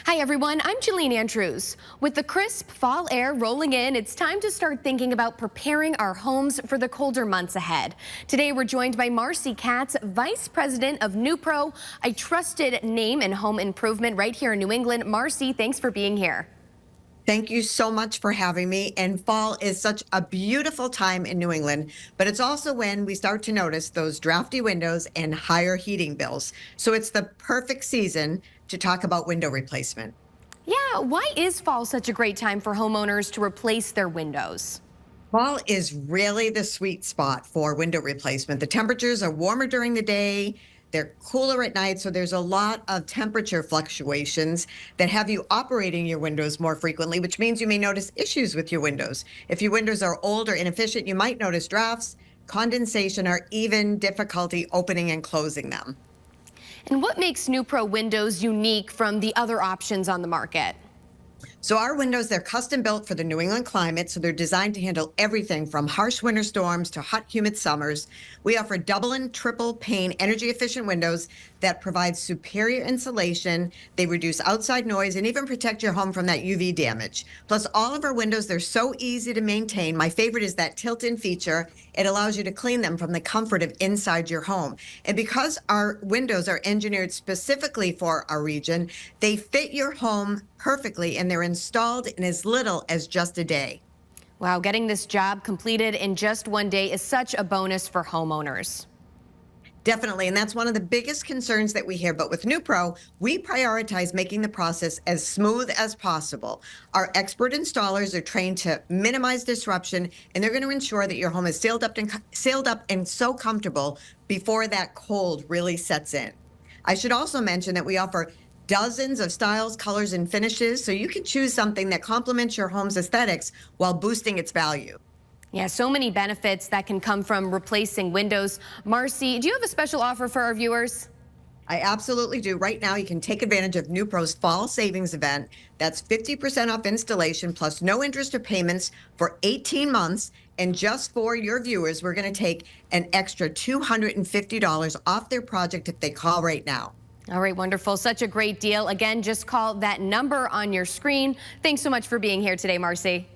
Hi everyone, I'm Jalene Andrews. With the crisp fall air rolling in, it's time to start thinking about preparing our homes for the colder months ahead. Today we're joined by Marcy Katz, Vice President of Newpro, a trusted name in home improvement right here in New England. Marcy, thanks for being here. Thank you so much for having me. And fall is such a beautiful time in New England, but it's also when we start to notice those drafty windows and higher heating bills. So it's the perfect season to talk about window replacement. Yeah, why is fall such a great time for homeowners to replace their windows? Fall is really the sweet spot for window replacement. The temperatures are warmer during the day, they're cooler at night, so there's a lot of temperature fluctuations that have you operating your windows more frequently, which means you may notice issues with your windows. If your windows are old or inefficient, you might notice drafts, condensation, or even difficulty opening and closing them. And what makes Newpro windows unique from the other options on the market? So our windows, they're custom built for the New England climate, so they're designed to handle everything from harsh winter storms to hot, humid summers. We offer double and triple pane energy efficient windows that provide superior insulation. They reduce outside noise and even protect your home from that UV damage. Plus, all of our windows, they're so easy to maintain. My favorite is that tilt-in feature. It allows you to clean them from the comfort of inside your home. And because our windows are engineered specifically for our region, they fit your home perfectly and they're installed in as little as just a day. Wow, getting this job completed in just one day is such a bonus for homeowners. Definitely, and that's one of the biggest concerns that we hear. But with Newpro, we prioritize making the process as smooth as possible. Our expert installers are trained to minimize disruption, and they're going to ensure that your home is sealed up and so comfortable before that cold really sets in. I should also mention that we offer dozens of styles, colors, and finishes, so you can choose something that complements your home's aesthetics while boosting its value. Yeah, so many benefits that can come from replacing windows. Marcy, do you have a special offer for our viewers? I absolutely do. Right now, you can take advantage of Newpro's fall savings event. That's 50% off installation plus no interest or payments for 18 months. And just for your viewers, we're going to take an extra $250 off their project if they call right now. All right, wonderful. Such a great deal. Again, just call that number on your screen. Thanks so much for being here today, Marcy.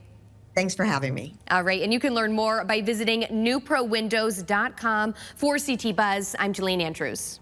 Thanks for having me. All right, and you can learn more by visiting newprowindows.com. For CT Buzz, I'm Jalene Andrews.